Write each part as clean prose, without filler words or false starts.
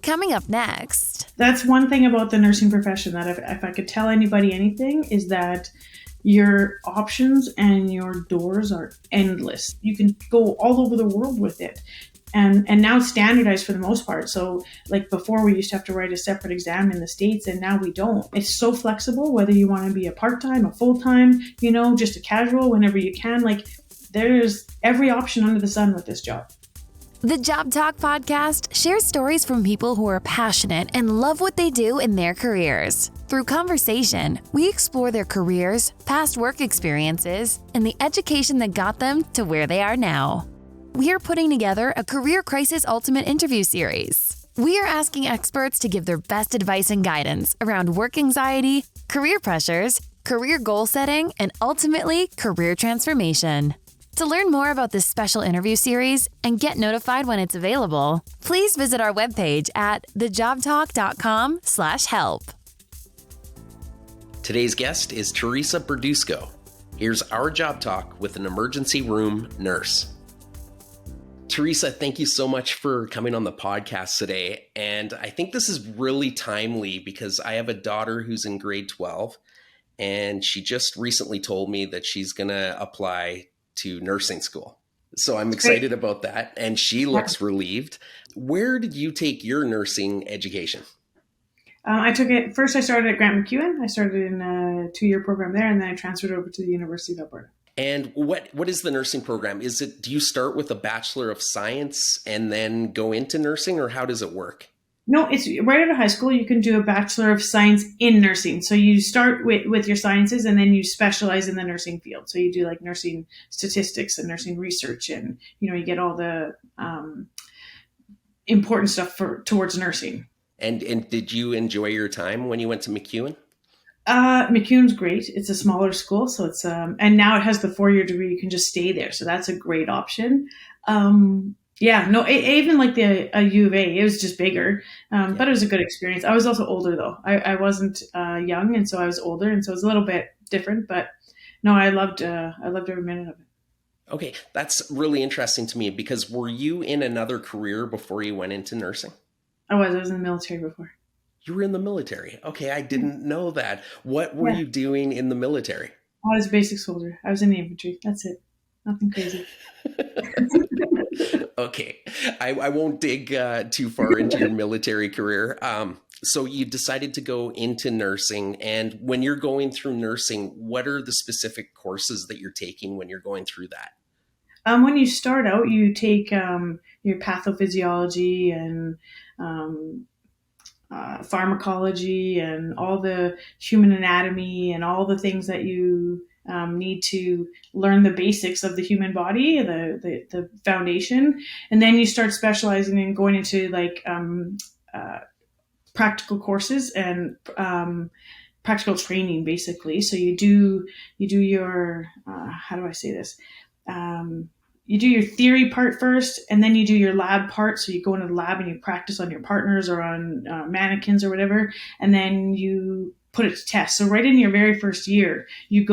Coming up next. That's one thing about the nursing profession that if I could tell anybody anything is that your options and your doors are endless. You can go all over the world with it. And now it's standardized for the most part. So like before we used to have to write a separate exam in the States, and now we don't. It's so flexible, whether you want to be a part-time, a full-time, just a casual, whenever you can. Like there's every option under the sun with this job. The Job Talk podcast shares stories from people who are passionate and love what they do in their careers. Through conversation, we explore their careers, past work experiences, and the education that got them to where they are now. We are putting together a Career Crisis Ultimate interview series. We are asking experts to give their best advice and guidance around work anxiety, career pressures, career goal setting, and ultimately, career transformation. To learn more about this special interview series and get notified when it's available, please visit our webpage at thejobtalk.com/help. Today's guest is Teresa Berdusco. Here's our job talk with an emergency room nurse. Teresa, thank you so much for coming on the podcast today. And I think this is really timely because I have a daughter who's in grade 12, and she just recently told me that she's going to apply to nursing school. So I'm excited about that. And she looks relieved. Where did you take your nursing education? I took it, first I started at Grant MacEwan. I started in a 2-year program there, and then I transferred over to the University of Alberta. And what is the nursing program? Do you start with a Bachelor of Science and then go into nursing, or how does it work? No, it's right out of high school. You can do a Bachelor of Science in nursing. So you start with your sciences, and then you specialize in the nursing field. So you do like nursing statistics and nursing research, and you get all the important stuff towards nursing. And did you enjoy your time when you went to MacEwan? MacEwan's great. It's a smaller school, so it's and now it has the 4-year degree. You can just stay there, so that's a great option. Even like the U of A, it was just bigger, but it was a good experience. I was also older though. I wasn't young, and so I was older, and so it was a little bit different. But no, I loved every minute of it. Okay, that's really interesting to me because were you in another career before you went into nursing? I was in the military before. You were in the military. Okay, I didn't know that. What were you doing in the military? I was a basic soldier. I was in the infantry. That's it. Nothing crazy. Okay, I won't dig too far into your military career. So you decided to go into nursing. And when you're going through nursing, what are the specific courses that you're taking when you're going through that? When you start out, you take your pathophysiology and pharmacology and all the human anatomy and all the things that you need to learn the basics of the human body, the foundation. And then you start specializing and going into like practical courses and practical training, basically. So you do your, how do I say this? You do your theory part first, and then you do your lab part. So you go into the lab and you practice on your partners or on mannequins or whatever, and then you put it to test. So right in your very first year, you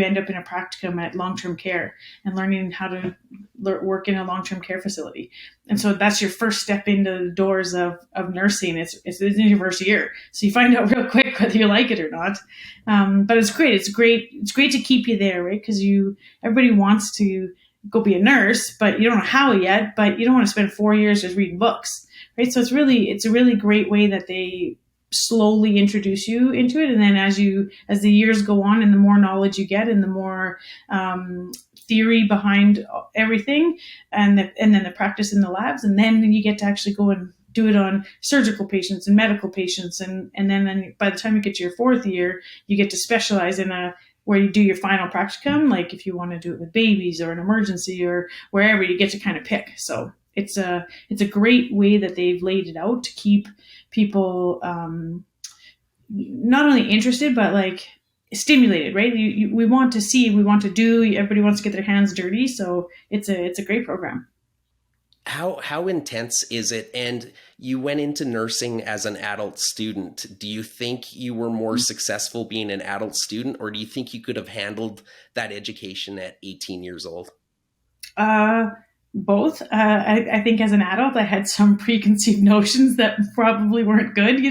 end up in a practicum at long-term care and learning how to work in a long-term care facility. And so that's your first step into the doors of nursing. It's in your first year. So you find out real quick whether you like it or not. But it's great. It's great to keep you there, right? Because everybody wants to go be a nurse, but you don't know how yet, but you don't want to spend 4 years just reading books, right? So it's a really great way that they slowly introduce you into it. And then as the years go on and the more knowledge you get and the more theory behind everything and then the practice in the labs, and then you get to actually go and do it on surgical patients and medical patients. And then by the time you get to your 4th year, you get to specialize in where you do your final practicum, like if you want to do it with babies or an emergency or wherever, you get to kind of pick. So it's a great way that they've laid it out to keep people not only interested, but like stimulated, right? We want to see, we want to do, everybody wants to get their hands dirty. So it's a great program. How intense is it? And you went into nursing as an adult student. Do you think you were more successful being an adult student, or do you think you could have handled that education at 18 years old? both. I think as an adult, I had some preconceived notions that probably weren't good,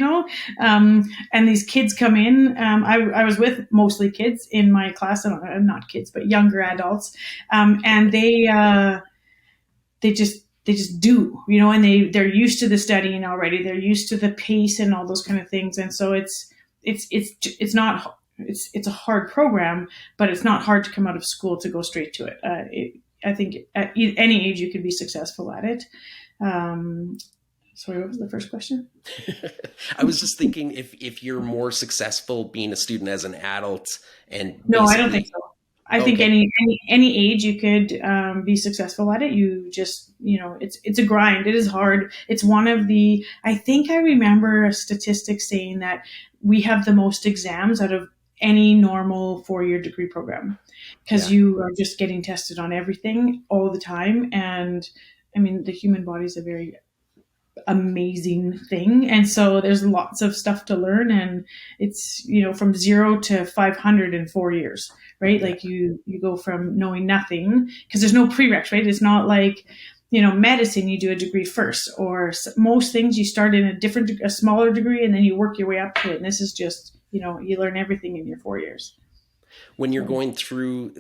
and these kids come in. I was with mostly kids in my class, not kids, but younger adults. And they just do, and they're used to the studying already. They're used to the pace and all those kind of things. And so it's not, it's a hard program, but it's not hard to come out of school to go straight to it. I think at any age you could be successful at it. Sorry, what was the first question? I was just thinking if you're more successful being a student as an adult and no, I don't think so. I think any age you could be successful at it. You just, it's a grind. It is hard. It's one of the, I think I remember a statistic saying that we have the most exams out of any normal 4-year degree program, because you are just getting tested on everything all the time. And I mean, the human body is a very amazing thing, and so there's lots of stuff to learn, and it's from 0 to 500 in 4 years, right? Like you go from knowing nothing, because there's no prereqs, right? It's not like medicine, you do a degree first, or most things you start in a smaller degree and then you work your way up to it. And this is just you learn everything in your 4 years. When you're going through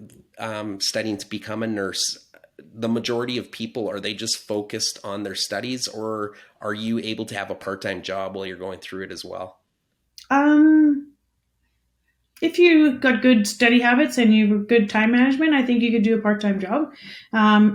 studying to become a nurse, the majority of people, are they just focused on their studies, or are you able to have a part-time job while you're going through it as well? If you got good study habits and you have good time management, I think you could do a part-time job.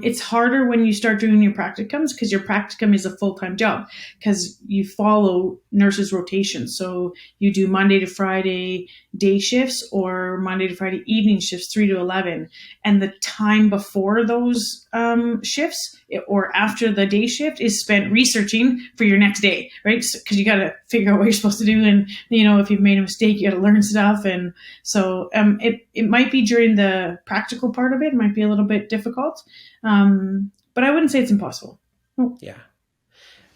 It's harder when you start doing your practicums, because your practicum is a full-time job, because you follow nurses' rotations. So you do Monday to Friday day shifts or Monday to Friday evening shifts, 3 to 11. And the time before those shifts or after the day shift is spent researching for your next day, right? Because you got to figure out what you're supposed to do. And, if you've made a mistake, you got to learn stuff. And so it might be during the practical part of it might be a little bit difficult, but I wouldn't say it's impossible. No. Yeah.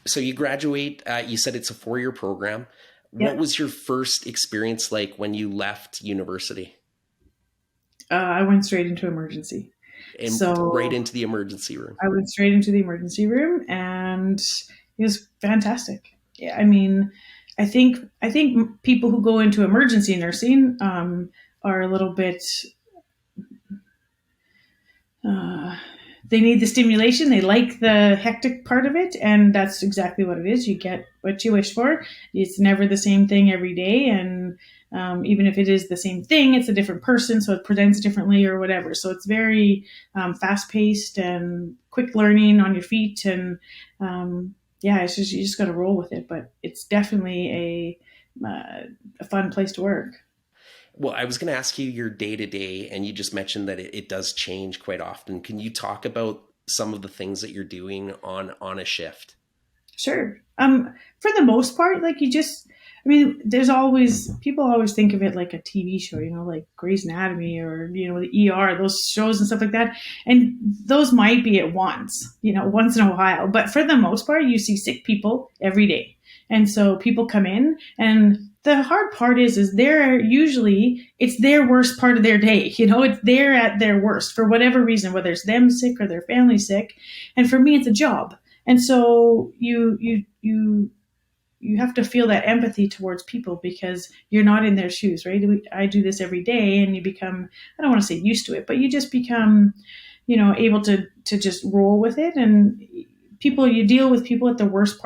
So you graduate, you said it's a 4-year program. What was your first experience like when you left university? I went straight into emergency. Right into the emergency room. I went straight into the emergency room, and it was fantastic. Yeah, I mean, I think people who go into emergency nursing are a little bit. They need the stimulation. They like the hectic part of it, and that's exactly what it is. You get what you wish for. It's never the same thing every day, and even if it is the same thing, it's a different person, so it presents differently or whatever. So it's very fast-paced and quick learning on your feet, and it's just you just got to roll with it. But it's definitely a fun place to work. Well, I was going to ask you your day-to-day, and you just mentioned that it does change quite often. Can you talk about some of the things that you're doing on a shift? Sure. For the most part, there's always, people always think of it like a TV show, like Grey's Anatomy or, the ER, those shows and stuff like that. And those might be at once in a while. But for the most part, you see sick people every day. And so people come in, and the hard part is it's their worst part of their day. They're at their worst for whatever reason, whether it's them sick or their family sick. And for me, it's a job. And so you have to feel that empathy towards people, because you're not in their shoes, right? I do this every day, and you become, I don't want to say used to it, but you just become, able to just roll with it. And you deal with people at the worst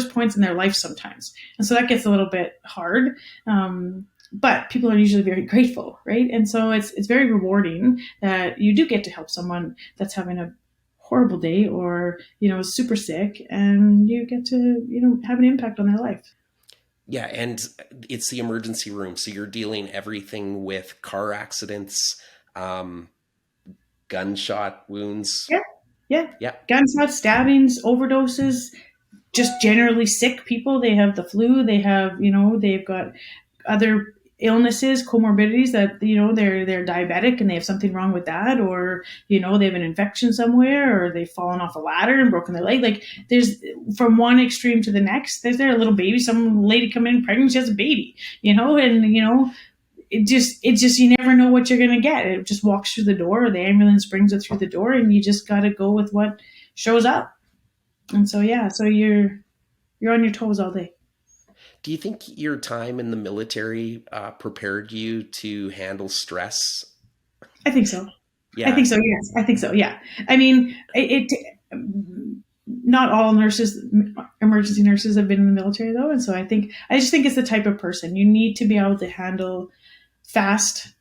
points in their life sometimes. And so that gets a little bit hard. But people are usually very grateful, right? And so it's very rewarding that you do get to help someone that's having a horrible day or, super sick, and you get to, have an impact on their life. Yeah. And it's the emergency room. So you're dealing everything with car accidents, gunshot wounds. Yeah. Gunshots, stabbings, overdoses, just generally sick people. They have the flu. They have, they've got other illnesses, comorbidities that, they're diabetic and they have something wrong with that, or, they have an infection somewhere, or they've fallen off a ladder and broken their leg. Like, there's from one extreme to the next. There's a little baby, some lady come in pregnant, she has a baby, and, it just, you never know what you're going to get. It just walks through the door, or the ambulance brings it through the door, and you just got to go with what shows up. And so, yeah, so you're on your toes all day. Do you think your time in the military prepared you to handle stress? I think so. Yeah. I think so. Yes, I think so. Yeah. I mean, not all emergency nurses have been in the military though. And so I just think it's the type of person you need to be able to handle fast,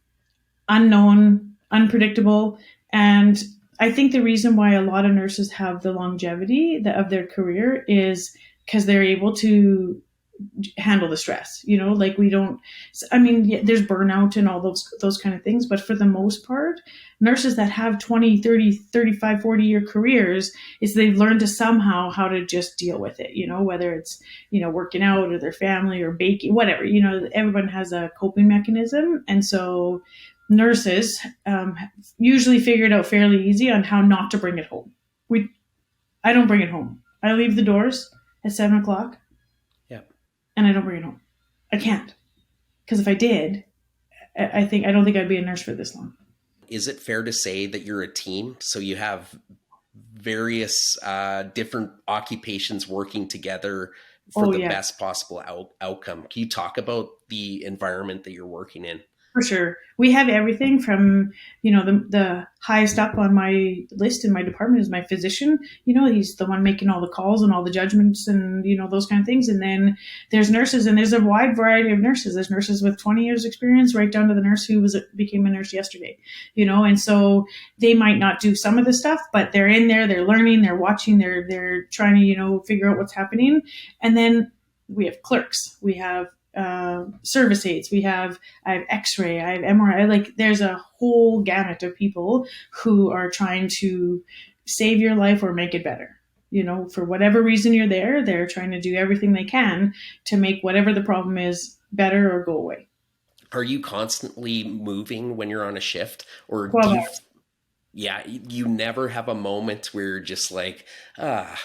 unknown, unpredictable. And I think the reason why a lot of nurses have the longevity of their career is because they're able to handle the stress, like we don't, I mean, yeah, there's burnout and all those kind of things, but for the most part, nurses that have 20, 30, 35, 40-year careers, is they've learned to somehow how to just deal with it, whether it's, working out or their family or baking, whatever, everyone has a coping mechanism. And so nurses usually figure it out fairly easy on how not to bring it home. I don't bring it home. I leave the doors at 7:00. And I don't bring it home. I can't. Because if I did, I don't think I'd be a nurse for this long. Is it fair to say that you're a team? So you have various different occupations working together for the best possible outcome. Can you talk about the environment that you're working in? For sure. We have everything from, the highest up on my list in my department is my physician. He's the one making all the calls and all the judgments and, those kind of things. And then there's nurses, and there's a wide variety of nurses. There's nurses with 20 years experience right down to the nurse who became a nurse yesterday, and so they might not do some of the stuff, but they're in there, they're learning, they're watching, they're trying to, figure out what's happening. And then we have clerks, we have service aides, I have x-ray, I have MRI, like there's a whole gamut of people who are trying to save your life or make it better. For whatever reason you're there, they're trying to do everything they can to make whatever the problem is better or go away. Are you constantly moving when you're on a shift, or you never have a moment where you're just like, I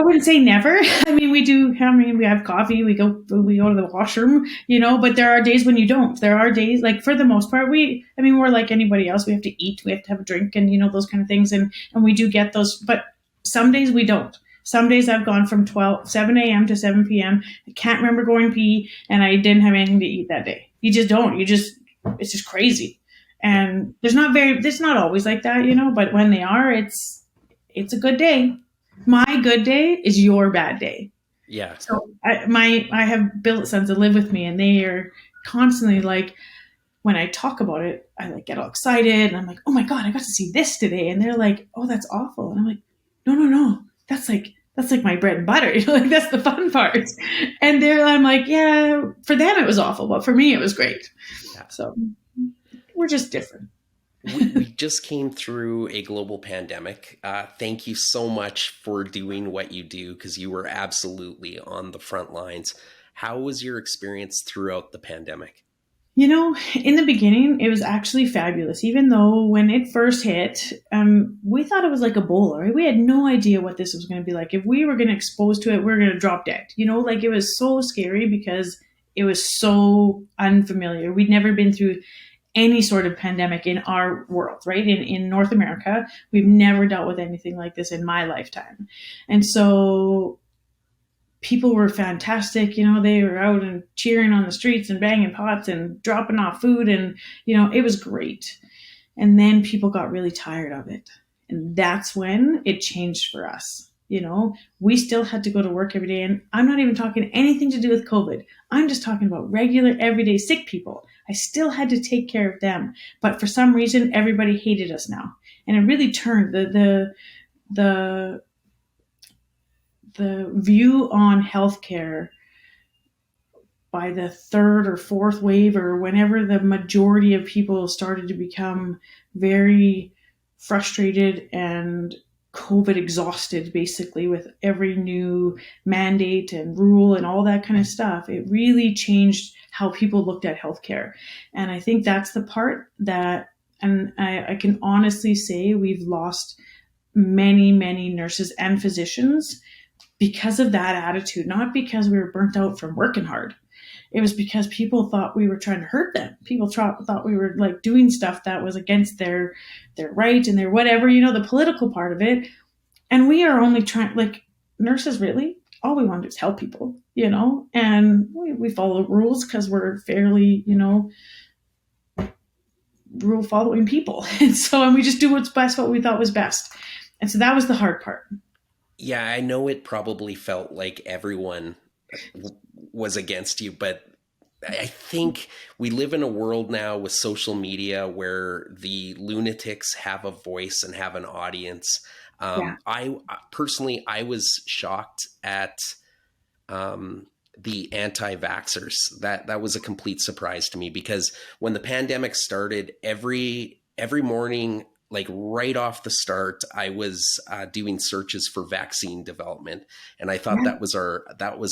wouldn't say never. I mean, we have coffee, we go to the washroom, but there are days when you don't. There are days, like for the most part, we're like anybody else. We have to eat, we have to have a drink and, those kind of things. And we do get those, but some days we don't. Some days I've gone from 7 a.m. to 7 p.m. I can't remember going pee, and I didn't have anything to eat that day. You just don't. It's just crazy. And it's not always like that, but when they are, it's a good day. My good day is your bad day. Yeah. So I have billet sons that live with me, and they are constantly like, when I talk about it, I like get all excited, and I'm like, oh my God, I got to see this today. And they're like, oh, that's awful. And I'm like, no. That's like my bread and butter. Like that's the fun part. And I'm like, yeah, for them it was awful, but for me it was great. Yeah. So we're just different. We just came through a global pandemic. Thank you so much for doing what you do, because you were absolutely on the front lines. How was your experience throughout the pandemic? In the beginning, it was actually fabulous. Even though when it first hit, we thought it was like Ebola, right? We had no idea what this was going to be like. If we were going to expose to it, we were going to drop dead. Like it was so scary because it was so unfamiliar. We'd never been through any sort of pandemic in our world, right? In North America, we've never dealt with anything like this in my lifetime. And so people were fantastic. They were out and cheering on the streets and banging pots and dropping off food. And, it was great. And then people got really tired of it. And that's when it changed for us. We still had to go to work every day. And I'm not even talking anything to do with COVID. I'm just talking about regular, everyday sick people. I still had to take care of them. But for some reason, everybody hated us now. And it really turned the view on healthcare by the third or fourth wave, or whenever the majority of people started to become very frustrated and COVID exhausted, basically, with every new mandate and rule and all that kind of stuff, it really changed how people looked at healthcare. And I think that's the part that, and I can honestly say we've lost many, many nurses and physicians because of that attitude, not because we were burnt out from working hard. it was because people thought we were trying to hurt them. People thought we were like doing stuff that was against their right and their whatever, the political part of it. And we are only trying, like, nurses, really, all we want to do is help people, and we follow rules because we're fairly, rule following people. And we just do what's best, what we thought was best. And so that was the hard part. Yeah, I know it probably felt like everyone was against you, but I think we live in a world now with social media where the lunatics have a voice and have an audience. I personally, I was shocked at the anti-vaxxers. That was a complete surprise to me, because when the pandemic started, every morning, like right off the start, I was doing searches for vaccine development, and I thought that was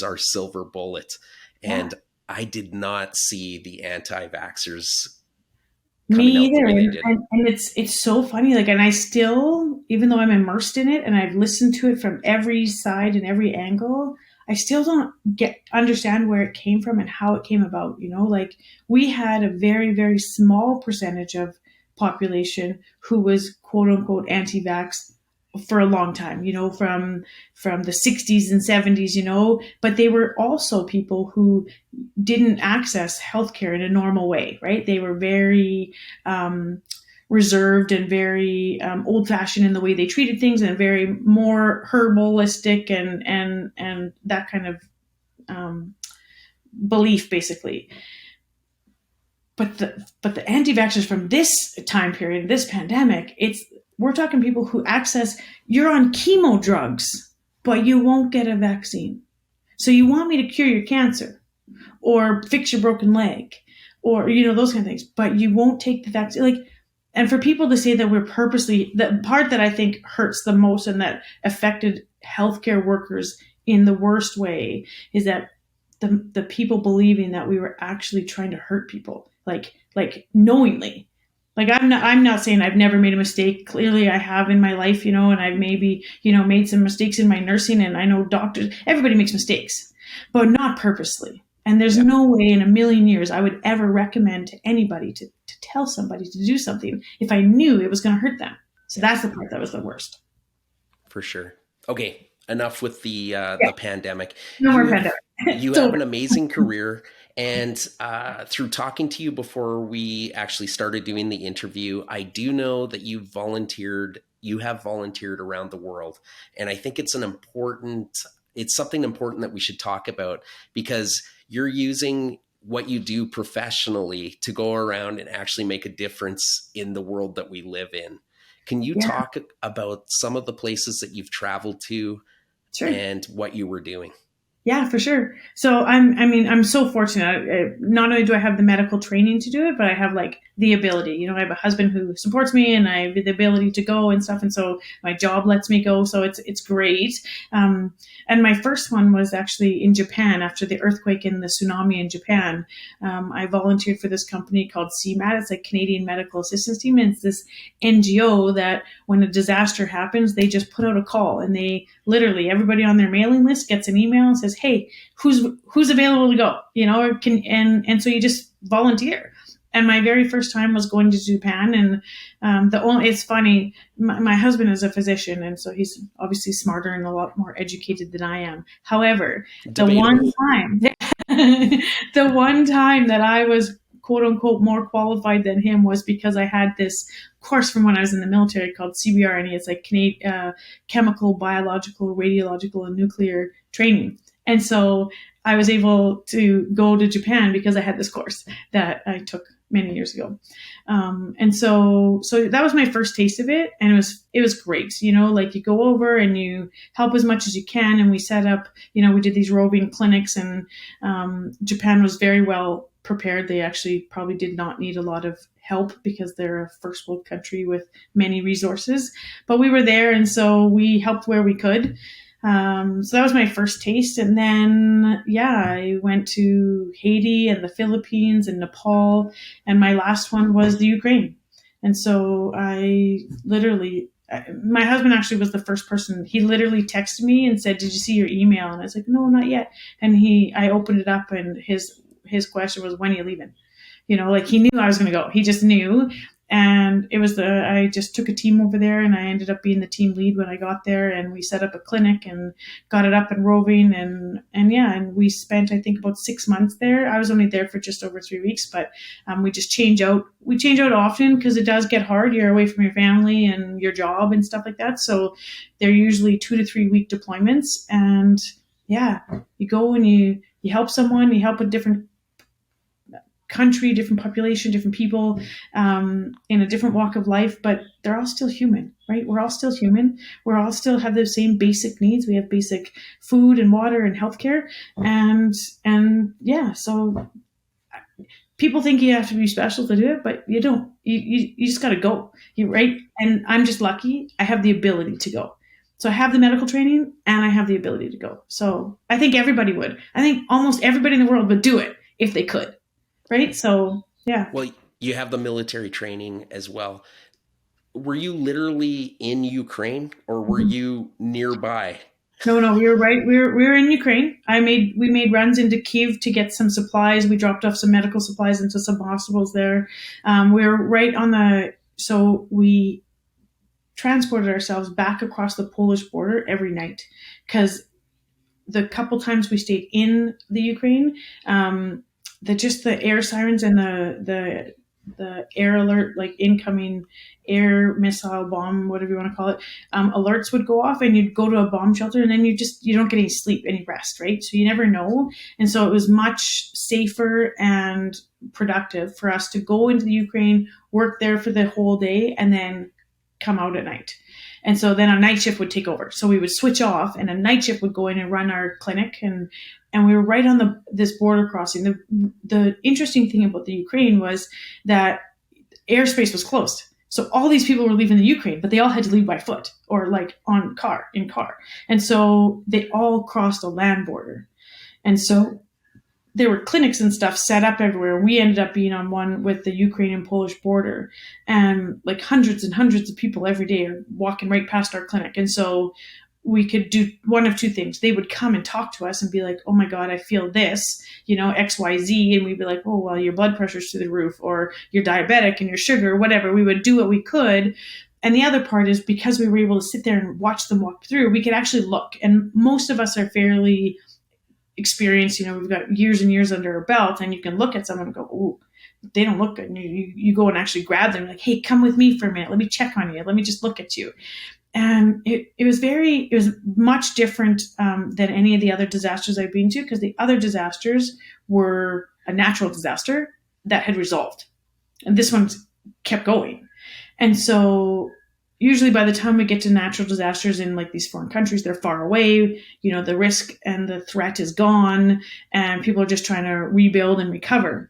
our silver bullet. And I did not see the anti-vaxxers Me either. And it's so funny. Like, and I still, even though I'm immersed in it and I've listened to it from every side and every angle, I still don't understand where it came from and how it came about. Like, we had a very, very small percentage of population who was quote unquote anti-vax for a long time, from the 60s and 70s, but they were also people who didn't access healthcare in a normal way, right? They were very reserved and very old-fashioned in the way they treated things, and very more herbalistic and that kind of belief, basically. But the anti-vaxxers from this time period, this pandemic, we're talking people who you're on chemo drugs, but you won't get a vaccine. So you want me to cure your cancer or fix your broken leg or, those kind of things, but you won't take the vaccine. Like, and for people to say that we're purposely, the part that I think hurts the most and that affected healthcare workers in the worst way is that the people believing that we were actually trying to hurt people, like knowingly. Like, I'm not saying I've never made a mistake. Clearly I have in my life, and I've maybe, made some mistakes in my nursing, and I know doctors, everybody makes mistakes, but not purposely. And there's no way in a million years I would ever recommend to anybody to tell somebody to do something if I knew it was going to hurt them. So that's the part that was the worst. For sure. Okay. Enough with the pandemic. No more pandemic. You have an amazing career. And through talking to you before we actually started doing the interview, I do know that you have volunteered around the world. And I think it's something important that we should talk about, because you're using what you do professionally to go around and actually make a difference in the world that we live in. Can you talk about some of the places that you've traveled to and what you were doing? Yeah, for sure. So I'm so fortunate. Not only do I have the medical training to do it, but I have like the ability. I have a husband who supports me, and I have the ability to go and stuff. And so my job lets me go. So it's great. And my first one was actually in Japan after the earthquake and the tsunami in Japan. I volunteered for this company called CMAT. It's a Canadian Medical Assistance Team. And it's this NGO that when a disaster happens, they just put out a call, and they literally, everybody on their mailing list gets an email and says, hey, who's available to go? And so you just volunteer. And my very first time was going to Japan, and it's funny. My husband is a physician, and so he's obviously smarter and a lot more educated than I am. However, the one time that I was quote unquote more qualified than him was because I had this course from when I was in the military called CBRNE. It's like chemical, biological, radiological, and nuclear training. And so I was able to go to Japan because I had this course that I took many years ago. And so that was my first taste of it. And it was great. Like, you go over and you help as much as you can. And we set up, we did these roving clinics, and Japan was very well prepared. They actually probably did not need a lot of help because they're a first world country with many resources, but we were there. And so we helped where we could. So that was my first taste. And then, I went to Haiti and the Philippines and Nepal. And my last one was the Ukraine. And so my husband actually was the first person. He literally texted me and said, did you see your email? And I was like, no, not yet. And I opened it up, and his question was, when are you leaving? Like he knew I was going to go. He just knew. And I just took a team over there, and I ended up being the team lead when I got there, and we set up a clinic and got it up and roving. And we spent, I think, about 6 months there. I was only there for just over 3 weeks, but we just change out. We change out often because it does get hard. You're away from your family and your job and stuff like that. So they're usually 2 to 3 week deployments. And yeah, you go and you help someone, you help a different country, different population, different people, in a different walk of life, but they're all still human, right? We're all still human. We're all still have the same basic needs. We have basic food and water and healthcare. And yeah, so people think you have to be special to do it, but you don't. You just got to go, right? And I'm just lucky. I have the ability to go. So I have the medical training and I have the ability to go. So I think everybody would. I think almost everybody in the world would do it if they could. Right. So, yeah. Well, you have the military training as well. Were you literally in Ukraine or were you nearby? No, we were right. We were in Ukraine. We made runs into Kyiv to get some supplies. We dropped off some medical supplies into some hospitals there. We were right on so we transported ourselves back across the Polish border every night, because the couple times we stayed in the Ukraine, the air sirens and the air alert, like incoming air missile bomb, whatever you want to call it, alerts would go off, and you'd go to a bomb shelter, and then you don't get any sleep, any rest, right? So you never know. And so it was much safer and productive for us to go into the Ukraine, work there for the whole day, and then come out at night. And so then a night shift would take over. So we would switch off, and a night shift would go in and run our clinic. And we were right on this border crossing. The interesting thing about the Ukraine was that airspace was closed. So all these people were leaving the Ukraine, but they all had to leave by foot or like in car. And so they all crossed a land border. And so there were clinics and stuff set up everywhere. We ended up being on one with the Ukrainian-Polish border, and like hundreds and hundreds of people every day are walking right past our clinic. And so we could do one of two things. They would come and talk to us and be like, oh my God, I feel this, X, Y, Z. And we'd be like, oh, well, your blood pressure's through the roof, or you're diabetic and your sugar, whatever. We would do what we could. And the other part is, because we were able to sit there and watch them walk through, we could actually look. And most of us are fairly experienced, we've got years and years under our belt, and you can look at someone and go, ooh, they don't look good. And you go and actually grab them, like, hey, come with me for a minute. Let me check on you. Let me just look at you. And it was much different than any of the other disasters I've been to, because the other disasters were a natural disaster that had resolved. And this one kept going. And so usually by the time we get to natural disasters in like these foreign countries, they're far away, the risk and the threat is gone, and people are just trying to rebuild and recover.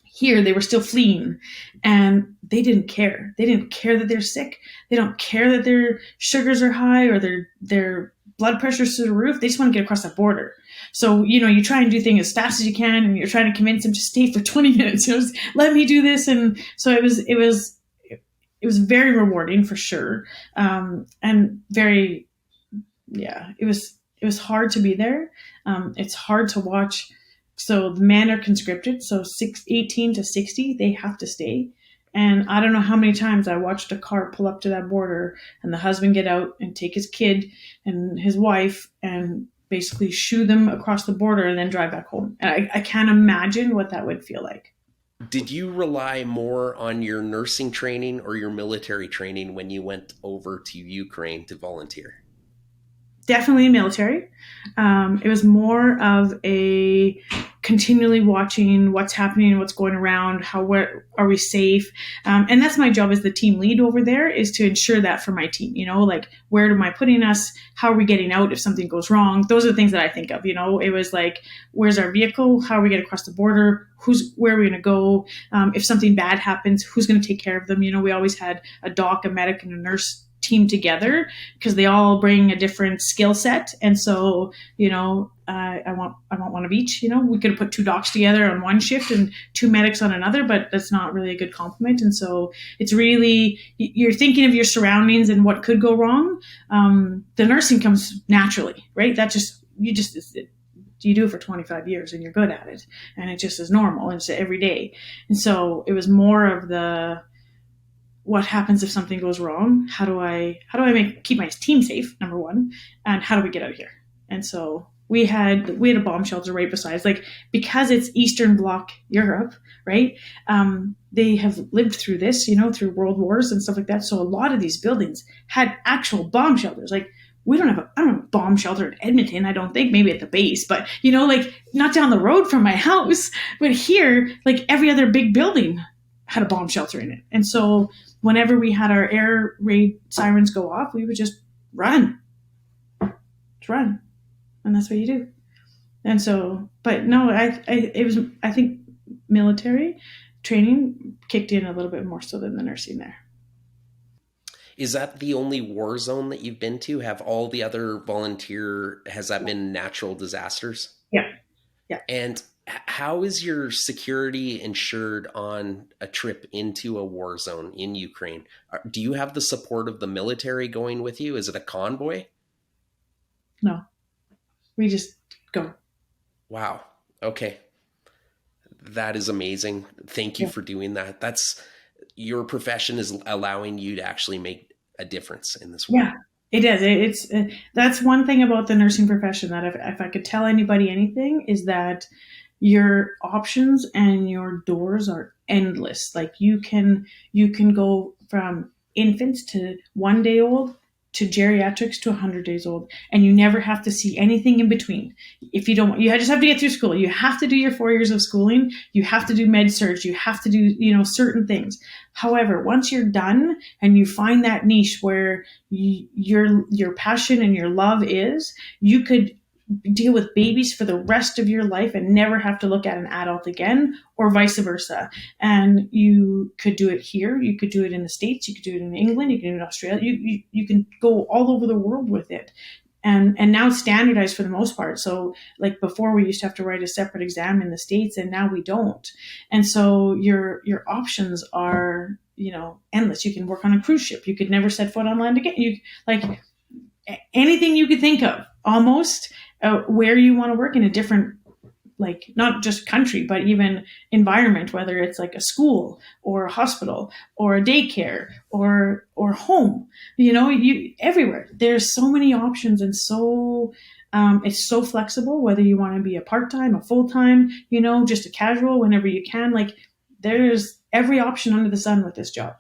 Here, they were still fleeing, and they didn't care. They didn't care that they're sick. They don't care that their sugars are high or their blood pressure's through the roof. They just want to get across that border. So, you try and do things as fast as you can, and you're trying to convince them to stay for 20 minutes. Let me do this. And so it was very rewarding for sure. And very, it was hard to be there. It's hard to watch. So the men are conscripted. So 18 to 60, they have to stay. And I don't know how many times I watched a car pull up to that border, and the husband get out and take his kid and his wife and basically shoo them across the border and then drive back home. And I can't imagine what that would feel like. Did you rely more on your nursing training or your military training when you went over to Ukraine to volunteer? Definitely military. It was more of a continually watching what's happening, what's going around, where are we safe? And that's my job as the team lead over there, is to ensure that for my team, like, where am I putting us? How are we getting out if something goes wrong? Those are the things that I think of, it was like, where's our vehicle? How are we getting across the border? Where are we going to go? If something bad happens, who's going to take care of them? We always had a doc, a medic, and a nurse team together, because they all bring a different skill set. And so, I want one of each. We could have put 2 docs together on one shift and 2 medics on another, but that's not really a good complement. And so it's really, you're thinking of your surroundings and what could go wrong. The nursing comes naturally, right? That just you do it for 25 years and you're good at it, and it just is normal, and it's every day. And so it was more of the, what happens if something goes wrong? How do I keep my team safe, number one, and how do we get out of here? And so we had a bomb shelter right beside, like, because it's Eastern Bloc Europe, right? They have lived through this, through world wars and stuff like that. So a lot of these buildings had actual bomb shelters. Like, I don't have a bomb shelter in Edmonton, I don't think, maybe at the base, but like, not down the road from my house. But here, like, every other big building had a bomb shelter in it. And so whenever we had our air raid sirens go off, we would just run. And that's what you do. And so, but no, I think military training kicked in a little bit more so than the nursing there. Is that the only war zone that you've been to? Have all the other has that been natural disasters? Yeah. And how is your security ensured on a trip into a war zone in Ukraine? Do you have the support of the military going with you? Is it a convoy? No, we just go. Wow. Okay. That is amazing. Thank you for doing that. Your profession is allowing you to actually make a difference in this world. Yeah, it is. That's one thing about the nursing profession that if I could tell anybody anything, is that your options and your doors are endless. Like, you can go from infants to 1 day old to geriatrics to 100 days old, and you never have to see anything in between. If you don't, you just have to get through school. You have to do your 4 years of schooling. You have to do med surg. You have to do, certain things. However, once you're done and you find that niche where your passion and your love is, you could deal with babies for the rest of your life and never have to look at an adult again, or vice versa. And you could do it here. You could do it in the States. You could do it in England. You can do it in Australia. You can go all over the world with it. And now it's standardized for the most part. So, like, before we used to have to write a separate exam in the States, and now we don't. And so your options are, endless. You can work on a cruise ship. You could never set foot on land again. You, like, anything you could think of, almost, where you want to work in a different, like, not just country, but even environment, whether it's like a school or a hospital or a daycare or home, everywhere. There's so many options, and so it's so flexible, whether you want to be a part-time, a full-time, just a casual, whenever you can. Like, there's every option under the sun with this job.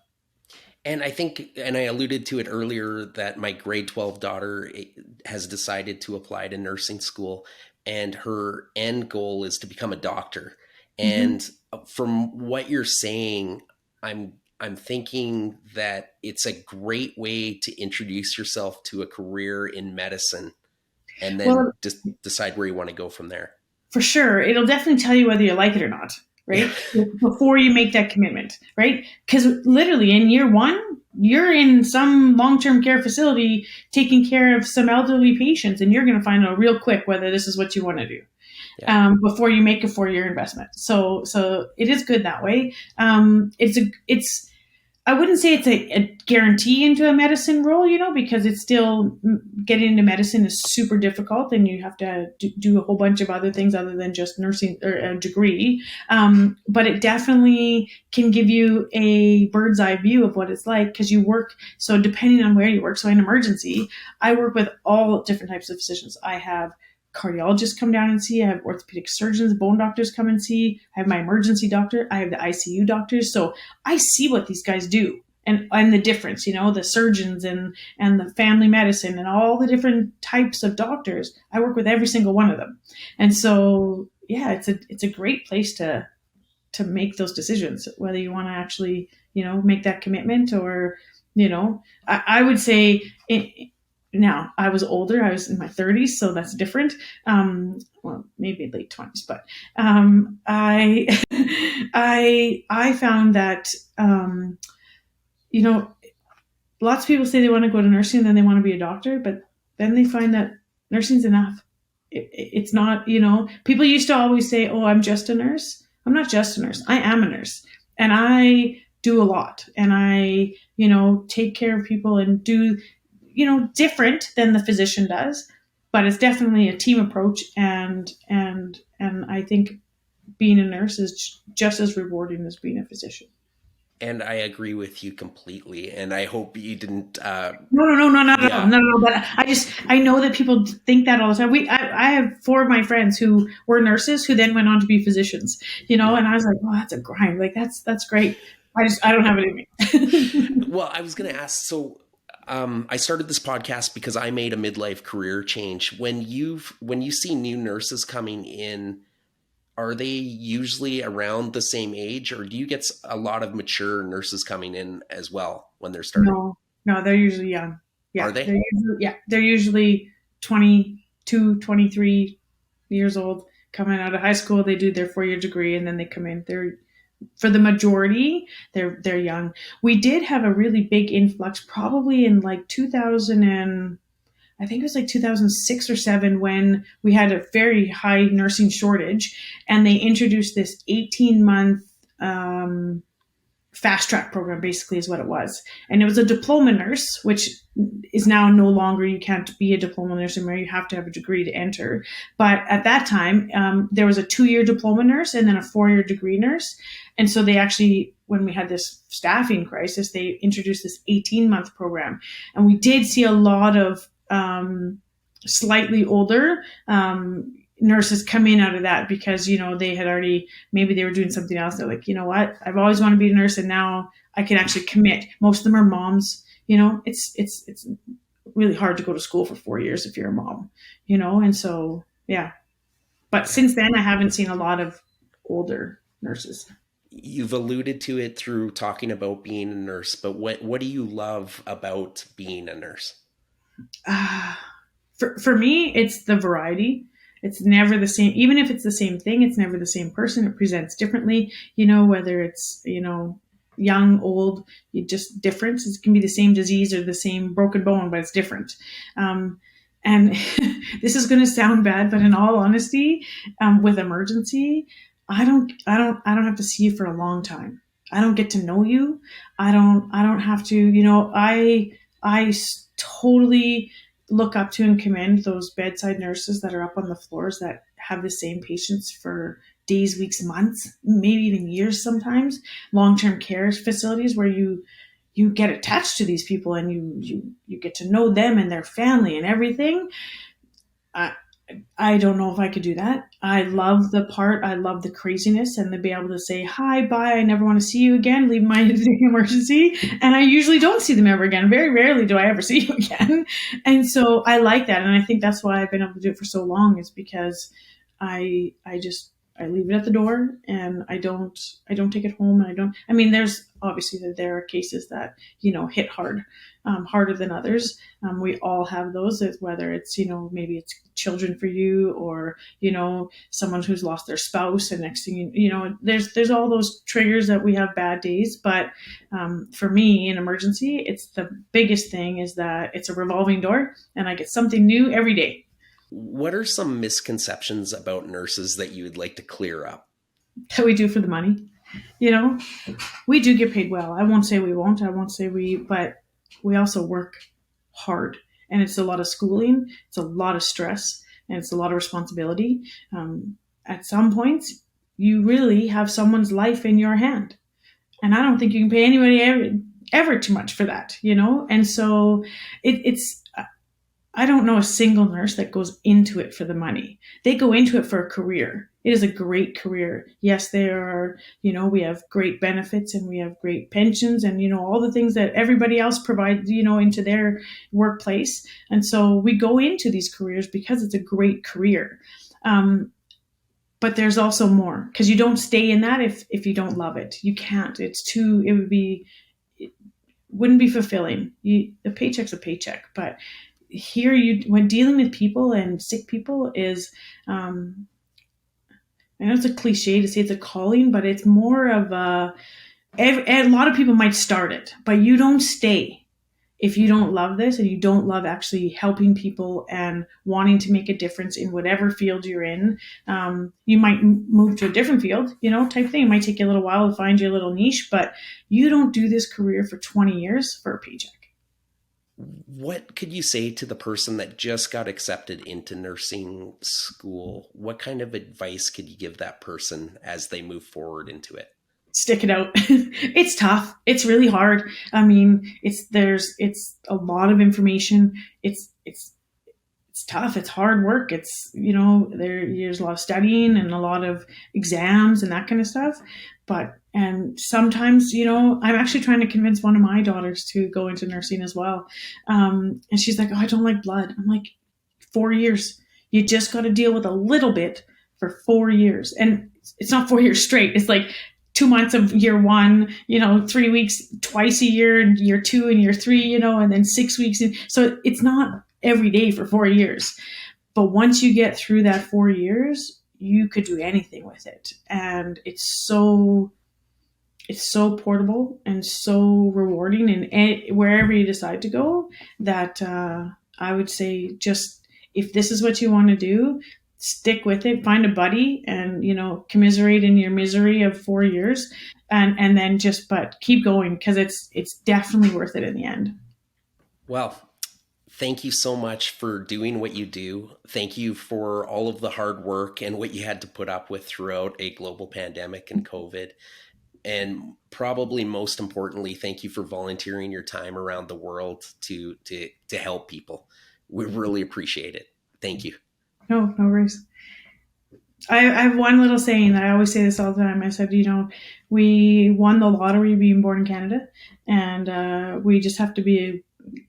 And I think, and I alluded to it earlier, that my grade 12 daughter has decided to apply to nursing school, and her end goal is to become a doctor. And from what you're saying, I'm thinking that it's a great way to introduce yourself to a career in medicine, and then just decide where you want to go from there. For sure. It'll definitely tell you whether you like it or not, right? Before you make that commitment, right? Because literally in year one, you're in some long-term care facility taking care of some elderly patients, and you're going to find out real quick whether this is what you want to do. Yeah. Before you make a 4-year investment. So it is good that way. I wouldn't say it's a guarantee into a medicine role, because it's still, getting into medicine is super difficult, and you have to do a whole bunch of other things other than just nursing or a degree. But it definitely can give you a bird's eye view of what it's like, because you work. So depending on where you work, so in emergency, I work with all different types of physicians. I have cardiologists come down and see. I have orthopedic surgeons, bone doctors come and see. I have my emergency doctor. I have the ICU doctors. So I see what these guys do and the difference, the surgeons and the family medicine and all the different types of doctors. I work with every single one of them. And so, yeah, it's a great place to make those decisions, whether you want to actually, make that commitment or, I would say now, I was older. I was in my 30s, so that's different. Well, maybe late 20s, but I found that lots of people say they want to go to nursing, and then they want to be a doctor, but then they find that nursing's enough. It's not. People used to always say, "Oh, I'm just a nurse." I'm not just a nurse. I am a nurse, and I do a lot, and I take care of people and do different than the physician does. but it's definitely a team approach, and I think being a nurse is just as rewarding as being a physician. And I agree with you completely. And I hope you didn't. No, not at all. Yeah. No. But I know that people think that all the time. I have 4 of my friends who were nurses who then went on to be physicians, and I was like, oh, that's a grind. Like that's great. I don't have it in me. Well, I was going to ask, so I started this podcast because I made a midlife career change. When you see new nurses coming in, are they usually around the same age, or do you get a lot of mature nurses coming in as well when they're starting? No, they're usually young. Yeah, Are they? They're usually 22, 23 years old, coming out of high school. They do their 4-year degree, and then they come in. For the majority, they're young. We did have a really big influx, probably in like 2000 I think it was like 2006 or 7, when we had a very high nursing shortage, and they introduced this 18-month fast track program, basically is what it was. And it was a diploma nurse, which is now no longer, you can't be a diploma nurse anymore. You have to have a degree to enter. But at that time, there was a 2-year diploma nurse and then a 4-year degree nurse. And so they actually, when we had this staffing crisis, they introduced this 18-month program. And we did see a lot of slightly older nurses come in out of that, because they had already, maybe they were doing something else. They're like, you know what, I've always wanted to be a nurse, and now I can actually commit. Most of them are moms. It's really hard to go to school for 4 years if you're a mom. And so yeah. But since then, I haven't seen a lot of older nurses. You've alluded to it through talking about being a nurse, but what do you love about being a nurse? For me, it's the variety. It's never the same. Even if it's the same thing, it's never the same person. It presents differently, whether it's, young, old, just different. It can be the same disease or the same broken bone, but it's different. And this is going to sound bad, but in all honesty, with emergency, I don't have to see you for a long time. I don't get to know you. I don't have to, I totally look up to and commend those bedside nurses that are up on the floors that have the same patients for days, weeks, months, maybe even years sometimes. Long-term care facilities where you get attached to these people, and you get to know them and their family and everything. I don't know if I could do that. I love the craziness, and to be able to say, hi, bye, I never want to see you again, leave my emergency. And I usually don't see them ever again. Very rarely do I ever see you again. And so I like that. And I think that's why I've been able to do it for so long, is because I leave it at the door, and I don't take it home. And there's obviously there are cases that, hit hard, harder than others. We all have those, whether it's, maybe it's children for you, or, someone who's lost their spouse, and next thing there's all those triggers that we have bad days. But for me, in emergency, it's the biggest thing is that it's a revolving door, and I get something new every day. What are some misconceptions about nurses that you would like to clear up? That we do for the money. We do get paid well. I won't say we won't. But we also work hard, and it's a lot of schooling. It's a lot of stress, and it's a lot of responsibility. At some points, you really have someone's life in your hand, and I don't think you can pay anybody ever too much for that, And so it's. I don't know a single nurse that goes into it for the money. They go into it for a career. It is a great career. Yes, there are, we have great benefits, and we have great pensions, and, all the things that everybody else provides, into their workplace. And so we go into these careers because it's a great career. But there's also more, because you don't stay in that if you don't love it. You can't. It wouldn't be fulfilling. A paycheck's a paycheck, but here when dealing with people and sick people is, I know it's a cliche to say it's a calling, but it's more of a lot of people might start it, but you don't stay if you don't love this, and you don't love actually helping people and wanting to make a difference in whatever field you're in. You might move to a different field, type thing. It might take you a little while to find your little niche, but you don't do this career for 20 years for a paycheck. What could you say to the person that just got accepted into nursing school? What kind of advice could you give that person as they move forward into it? Stick it out. It's tough. It's really hard. I mean, it's a lot of information. It's tough. It's hard work. It's, there's a lot of studying and a lot of exams and that kind of stuff. And sometimes, I'm actually trying to convince one of my daughters to go into nursing as well. And she's like, oh, I don't like blood. I'm like, 4 years. You just got to deal with a little bit for 4 years. And it's not 4 years straight. It's like 2 months of year 1, 3 weeks twice a year, and year 2 and year 3, and then 6 weeks. So it's not every day for 4 years. But once you get through that 4 years, you could do anything with it. And it's so portable and so rewarding, and wherever you decide to go, that I would say, just, if this is what you want to do, stick with it, find a buddy, and, commiserate in your misery of 4 years, and then but keep going, because it's definitely worth it in the end. Well, thank you so much for doing what you do. Thank you for all of the hard work and what you had to put up with throughout a global pandemic and COVID. And probably most importantly, thank you for volunteering your time around the world to help people. We really appreciate it. Thank you. No worries. I have one little saying that I always say this all the time. I said, we won the lottery being born in Canada, and we just have to be a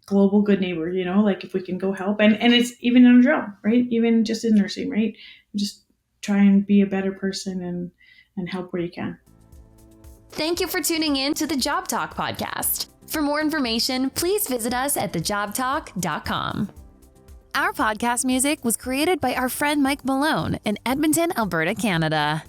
global good neighbor, like if we can go help. And it's even in a job, right? Even just in nursing, right? Just try and be a better person and help where you can. Thank you for tuning in to the Job Talk podcast. For more information, please visit us at thejobtalk.com. Our podcast music was created by our friend Mike Malone in Edmonton, Alberta, Canada.